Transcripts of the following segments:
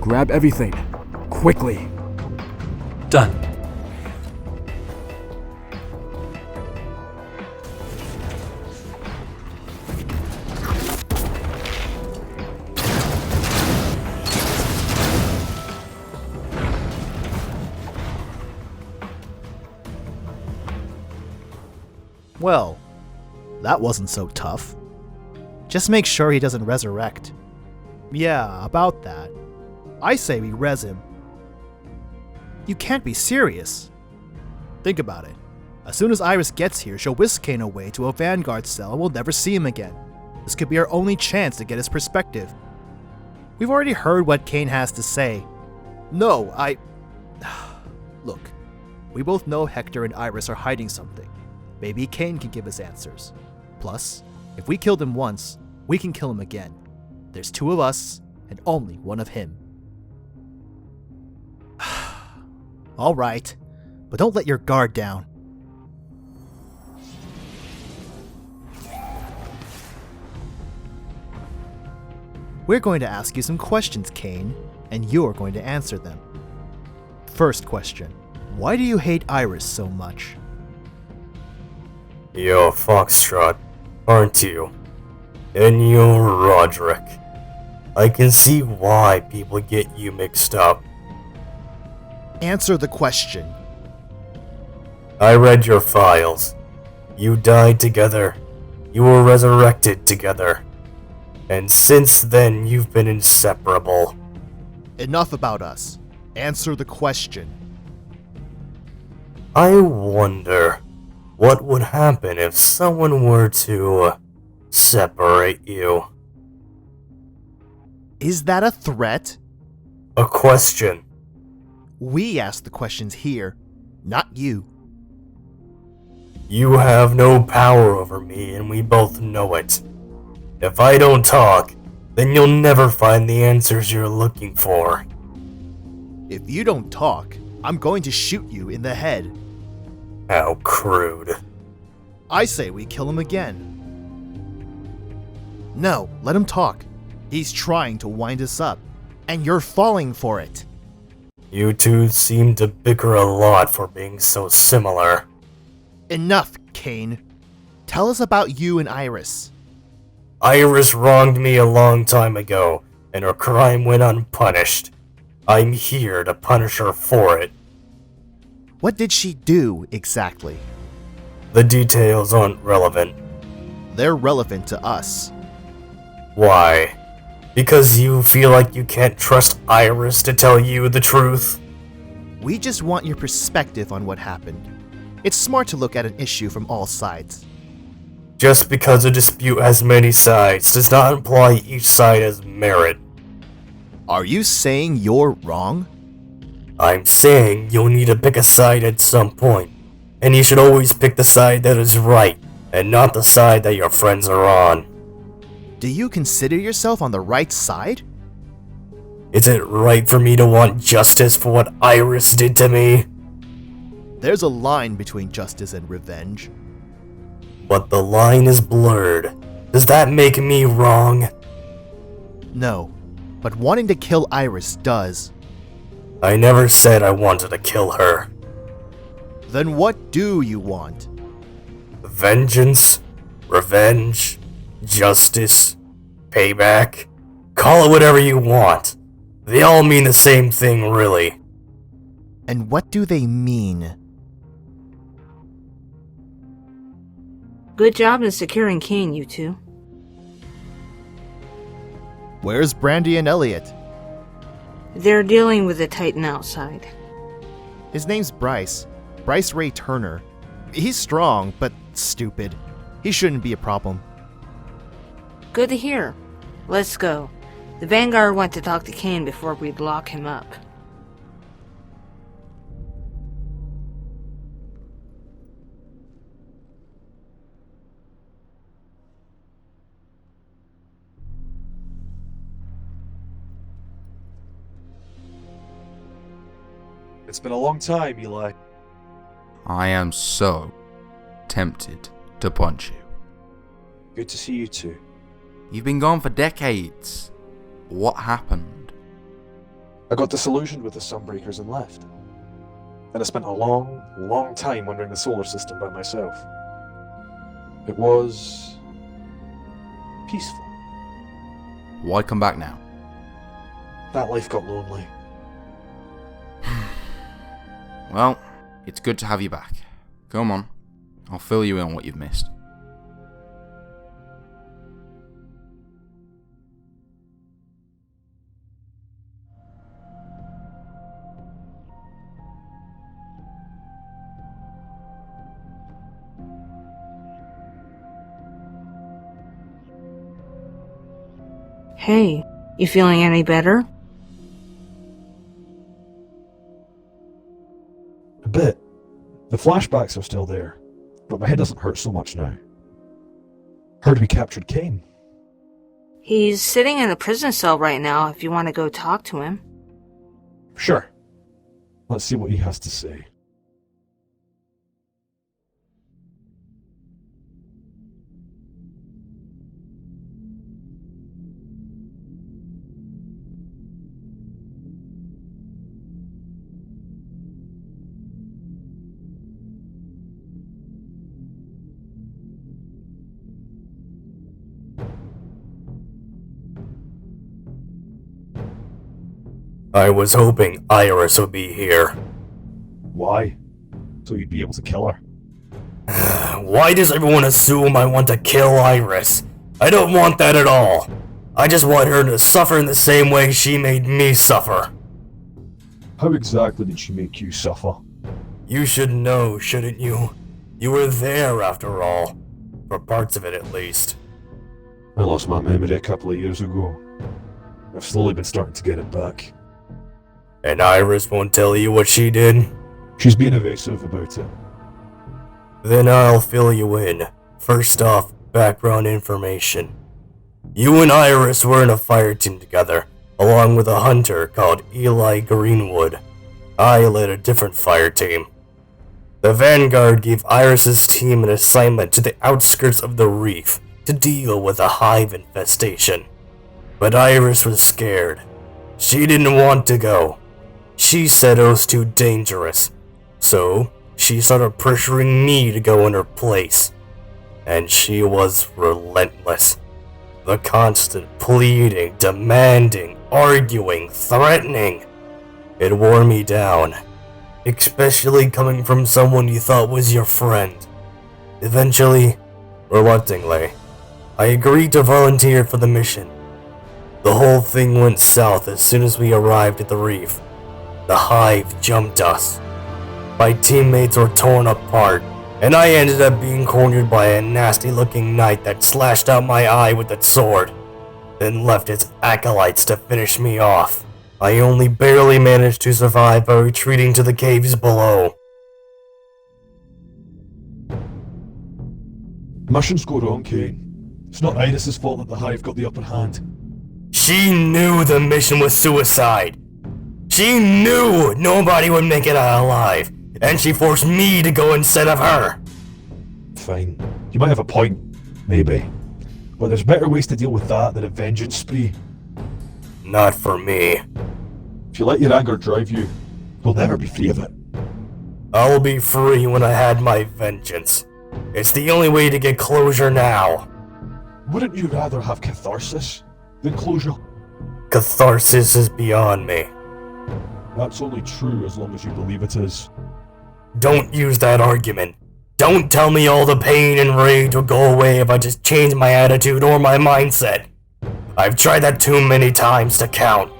Grab everything. Quickly. Done. Well, that wasn't so tough. Just make sure he doesn't resurrect. Yeah, about that. I say we res him. You can't be serious. Think about it. As soon as Iris gets here, she'll whisk Cain away to a Vanguard cell and we'll never see him again. This could be our only chance to get his perspective. We've already heard what Cain has to say. No, Look, we both know Hector and Iris are hiding something. Maybe Cain can give us answers. Plus, if we killed him once, we can kill him again. There's 2 of us, and only 1 of him. Alright, but don't let your guard down. We're going to ask you some questions, Cain, and you're going to answer them. First question, why do you hate Iris so much? You're Foxtrot, aren't you? And you're Roderick. I can see why people get you mixed up. Answer the question. I read your files. You died together. You were resurrected together. And since then, you've been inseparable. Enough about us. Answer the question. I wonder what would happen if someone were to separate you. Is that a threat? A question. We ask the questions here, not you. You have no power over me, and we both know it. If I don't talk, then you'll never find the answers you're looking for. If you don't talk, I'm going to shoot you in the head. How crude. I say we kill him again. No, let him talk. He's trying to wind us up, and you're falling for it. You two seem to bicker a lot for being so similar. Enough, Cain. Tell us about you and Iris. Iris wronged me a long time ago, and her crime went unpunished. I'm here to punish her for it. What did she do, exactly? The details aren't relevant. They're relevant to us. Why? Because you feel like you can't trust Iris to tell you the truth? We just want your perspective on what happened. It's smart to look at an issue from all sides. Just because a dispute has many sides does not imply each side has merit. Are you saying you're wrong? I'm saying you'll need to pick a side at some point, and you should always pick the side that is right, and not the side that your friends are on. Do you consider yourself on the right side? Is it right for me to want justice for what Iris did to me? There's a line between justice and revenge. But the line is blurred. Does that make me wrong? No, but wanting to kill Iris does. I never said I wanted to kill her. Then what do you want? Vengeance, revenge, justice, payback. Call it whatever you want. They all mean the same thing, really. And what do they mean? Good job in securing Cain, you two. Where's Brandy and Elliot? They're dealing with the Titan outside. His name's Bryce. Bryce Ray Turner. He's strong, but stupid. He shouldn't be a problem. Good to hear. Let's go. The Vanguard want to talk to Cain before we lock him up. It's been a long time, Eli. I am so tempted to punch you. Good to see you two. You've been gone for decades. What happened? I got disillusioned with the Sunbreakers and left. And I spent a long, long time wandering the solar system by myself. It was peaceful. Why come back now? That life got lonely. Well, it's good to have you back. Come on, I'll fill you in on what you've missed. Hey, you feeling any better? A bit. The flashbacks are still there, but my head doesn't hurt so much now. Heard we captured Cain. He's sitting in a prison cell right now if you want to go talk to him. Sure. Let's see what he has to say. I was hoping Iris would be here. Why? So you'd be able to kill her. Why does everyone assume I want to kill Iris? I don't want that at all. I just want her to suffer in the same way she made me suffer. How exactly did she make you suffer? You should know, shouldn't you? You were there after all. For parts of it at least. I lost my memory a couple of years ago. I've slowly been starting to get it back. And Iris won't tell you what she did? She's being evasive about it. Then I'll fill you in. First off, background information. You and Iris were in a fire team together, along with a hunter called Eli Greenwood. I led a different fire team. The Vanguard gave Iris's team an assignment to the outskirts of the reef to deal with a hive infestation. But Iris was scared. She didn't want to go. She said it was too dangerous. So, she started pressuring me to go in her place. And she was relentless. The constant pleading, demanding, arguing, threatening. It wore me down. Especially coming from someone you thought was your friend. Eventually, reluctantly, I agreed to volunteer for the mission. The whole thing went south as soon as we arrived at the reef. The hive jumped us. My teammates were torn apart, and I ended up being cornered by a nasty-looking knight that slashed out my eye with its sword, then left its acolytes to finish me off. I only barely managed to survive by retreating to the caves below. Missions go wrong, Cain. It's not Iris's fault that the hive got the upper hand. She knew the mission was suicide. She knew nobody would make it out alive, and she forced me to go instead of her. Fine. You might have a point, maybe. But there's better ways to deal with that than a vengeance spree. Not for me. If you let your anger drive you, you'll never be free of it. I'll be free when I had my vengeance. It's the only way to get closure now. Wouldn't you rather have catharsis than closure? Catharsis is beyond me. That's only true as long as you believe it is. Don't use that argument. Don't tell me all the pain and rage will go away if I just change my attitude or my mindset. I've tried that too many times to count.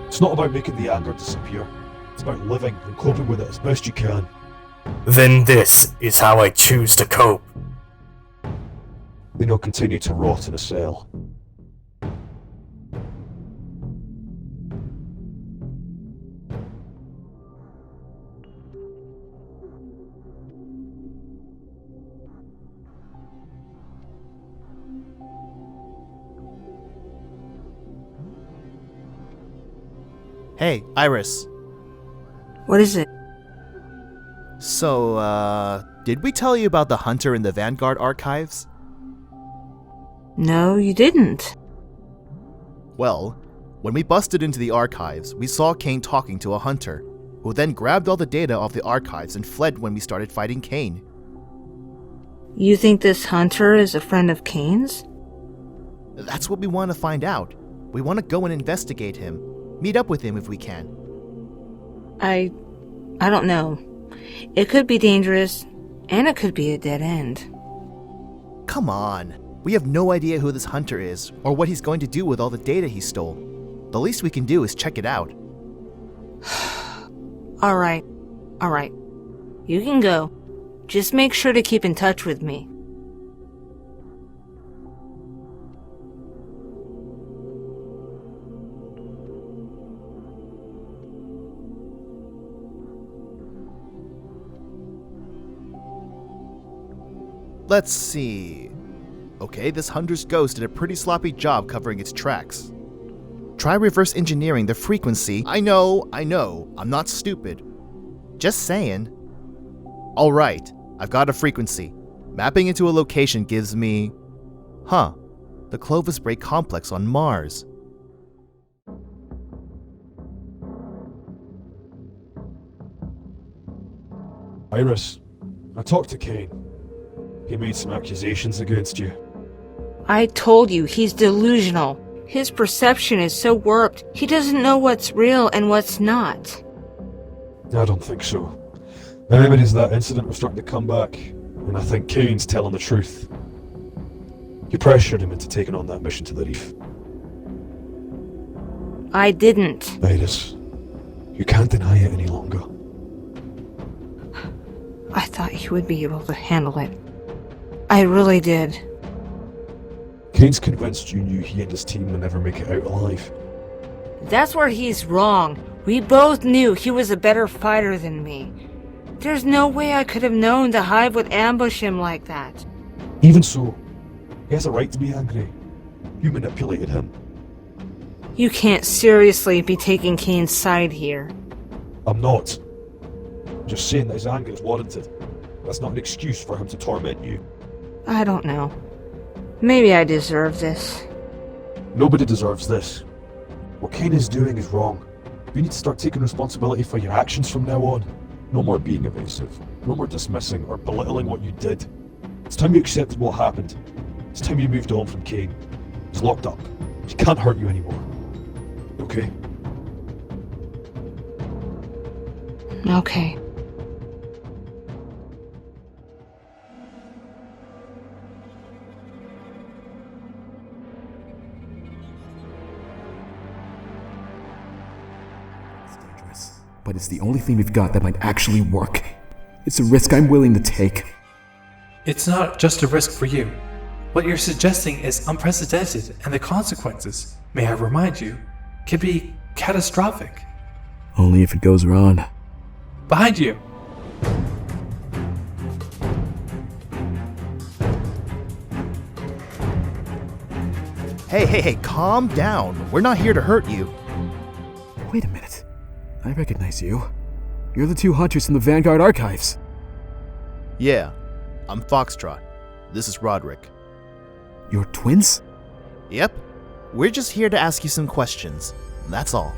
It's not about making the anger disappear. It's about living and coping with it as best you can. Then this is how I choose to cope. Then you'll continue to rot in a cell. Hey, Iris. What is it? So, did we tell you about the hunter in the Vanguard archives? No, you didn't. Well, When we busted into the archives, we saw Cain talking to a hunter, who then grabbed all the data off the archives and fled when we started fighting Cain. You think this hunter is a friend of Cain's? That's what we want to find out. We want to go and investigate him. Meet up with him if we can. I don't know. It could be dangerous, and it could be a dead end. Come on. We have no idea who this hunter is, or what he's going to do with all the data he stole. The least we can do is check it out. Alright. You can go. Just make sure to keep in touch with me. Let's see. Okay, this hunter's ghost did a pretty sloppy job covering its tracks. Try reverse engineering the frequency. I know, I'm not stupid. Just saying. Alright, I've got a frequency. Mapping into a location gives me... the Clovis Bray complex on Mars. Iris, I talked to Cain. He made some accusations against you. I told you, he's delusional. His perception is so warped, he doesn't know what's real and what's not. I don't think so. The evidence of that incident was starting to come back, and I think Cain's telling the truth. You pressured him into taking on that mission to the reef. I didn't. Iris, you can't deny it any longer. I thought he would be able to handle it. I really did. Cain's convinced you knew he and his team would never make it out alive. That's where he's wrong. We both knew he was a better fighter than me. There's no way I could have known the Hive would ambush him like that. Even so, he has a right to be angry. You manipulated him. You can't seriously be taking Cain's side here. I'm not. I'm just saying that his anger is warranted. That's not an excuse for him to torment you. I don't know. Maybe I deserve this. Nobody deserves this. What Cain is doing is wrong. You need to start taking responsibility for your actions from now on. No more being evasive. No more dismissing or belittling what you did. It's time you accepted what happened. It's time you moved on from Cain. He's locked up. He can't hurt you anymore. Okay? Okay. It's dangerous, but it's the only thing we've got that might actually work. It's a risk I'm willing to take. It's not just a risk for you. What you're suggesting is unprecedented, and the consequences, may I remind you, can be catastrophic. Only if it goes wrong. Behind you! Hey, calm down. We're not here to hurt you. Wait a minute. I recognize you. You're the two hunters from the Vanguard archives. Yeah, I'm Foxtrot. This is Roderick. You're twins? Yep. We're just here to ask you some questions. That's all.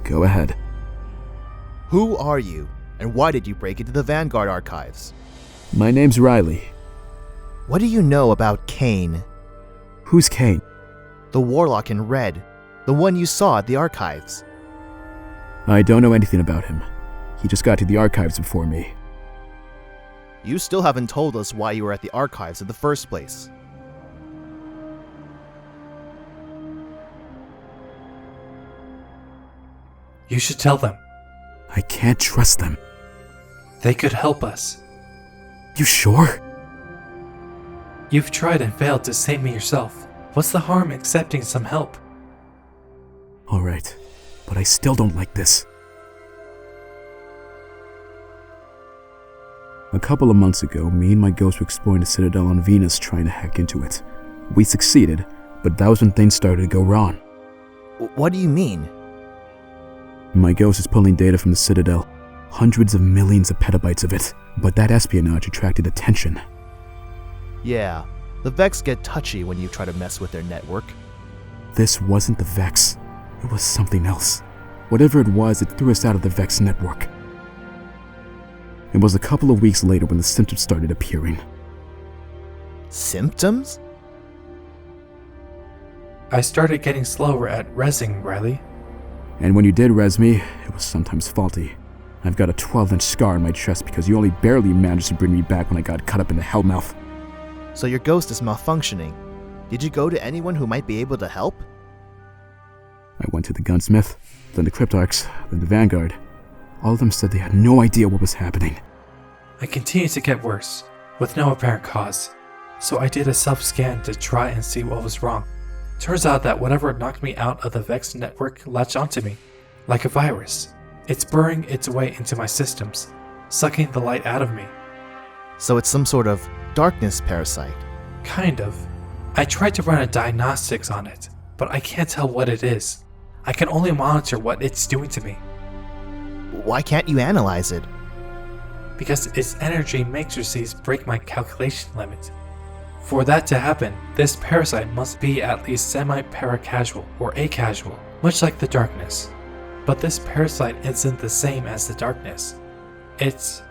Go ahead. Who are you, and why did you break into the Vanguard archives? My name's Riley. What do you know about Cain? Who's Cain? The warlock in red. The one you saw at the archives. I don't know anything about him. He just got to the archives before me. You still haven't told us why you were at the archives in the first place. You should tell them. I can't trust them. They could help us. You sure? You've tried and failed to save me yourself. What's the harm accepting some help? Alright, but I still don't like this. A couple of months ago, me and my ghost were exploring the Citadel on Venus trying to hack into it. We succeeded, but that was when things started to go wrong. What do you mean? My ghost is pulling data from the Citadel. Hundreds of millions of petabytes of it. But that espionage attracted attention. Yeah, the Vex get touchy when you try to mess with their network. This wasn't the Vex. It was something else. Whatever it was, it threw us out of the Vex network. It was a couple of weeks later when the symptoms started appearing. Symptoms? I started getting slower at resing, Riley. And when you did res me, it was sometimes faulty. I've got a 12-inch scar on my chest because you only barely managed to bring me back when I got cut up in the Hellmouth. So your ghost is malfunctioning. Did you go to anyone who might be able to help? I went to the gunsmith, then the Cryptarchs, then the Vanguard. All of them said they had no idea what was happening. I continued to get worse, with no apparent cause. So I did a self-scan to try and see what was wrong. Turns out that whatever knocked me out of the Vex network latched onto me, like a virus. It's burrowing its way into my systems, sucking the light out of me. So it's some sort of darkness parasite. Kind of. I tried to run a diagnostics on it, but I can't tell what it is. I can only monitor what it's doing to me. Why can't you analyze it? Because its energy matrices break my calculation limit. For that to happen, this parasite must be at least semi-paracasual or acasual, much like the darkness. But this parasite isn't the same as the darkness. It's...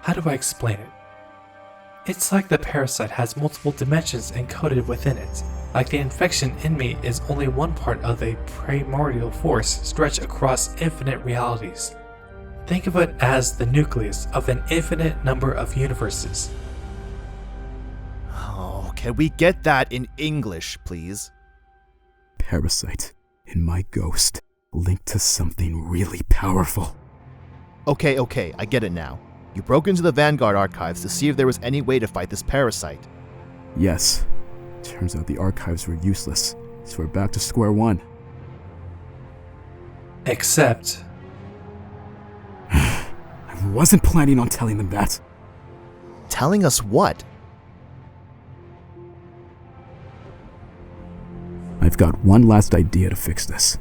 how do I explain it? It's like the parasite has multiple dimensions encoded within it. Like the infection in me is only one part of a primordial force stretched across infinite realities. Think of it as the nucleus of an infinite number of universes. Oh, can we get that in English, please? Parasite in my ghost, linked to something really powerful. Okay, I get it now. You broke into the Vanguard archives to see if there was any way to fight this parasite. Yes. Turns out the archives were useless, so we're back to square one. Except... I wasn't planning on telling them that. Telling us what? I've got one last idea to fix this.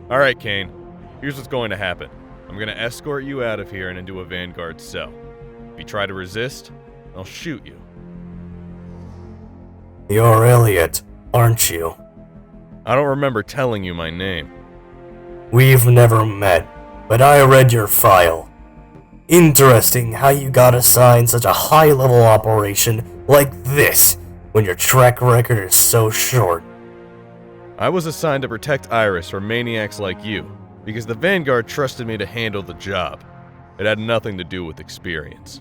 Alright, Cain. Here's what's going to happen. I'm going to escort you out of here and into a Vanguard cell. If you try to resist, I'll shoot you. You're Elliot, aren't you? I don't remember telling you my name. We've never met, but I read your file. Interesting how you got assigned such a high-level operation like this when your track record is so short. I was assigned to protect Iris from maniacs like you, because the Vanguard trusted me to handle the job. It had nothing to do with experience.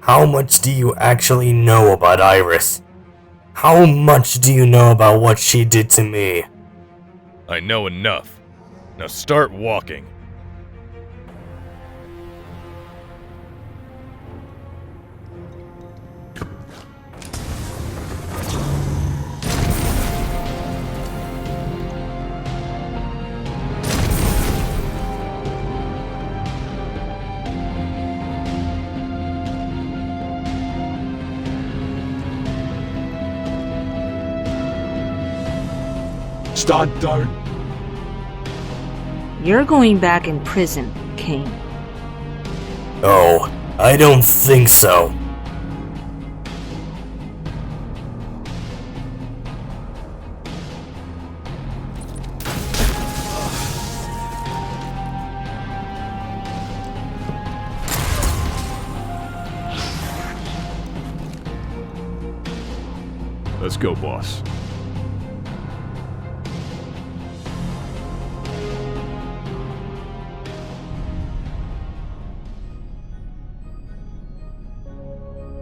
How much do you actually know about Iris? How much do you know about what she did to me? I know enough. Now start walking. Stand down. You're going back in prison, Cain. Oh, I don't think so. Let's go, boss.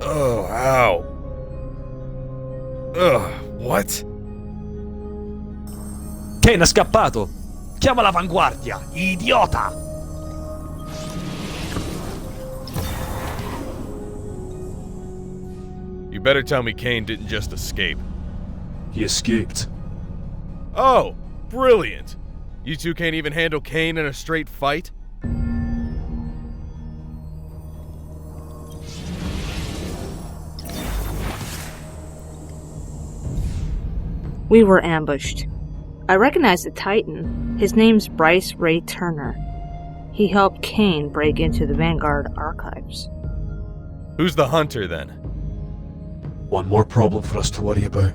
Oh, ow. Ugh, what? Cain è scappato! Chiama l'avanguardia, idiota! You better tell me Cain didn't just escape. He escaped. Oh, brilliant! You two can't even handle Cain in a straight fight? We were ambushed. I recognize the Titan. His name's Bryce Ray Turner. He helped Cain break into the Vanguard archives. Who's the hunter then? One more problem for us to worry about.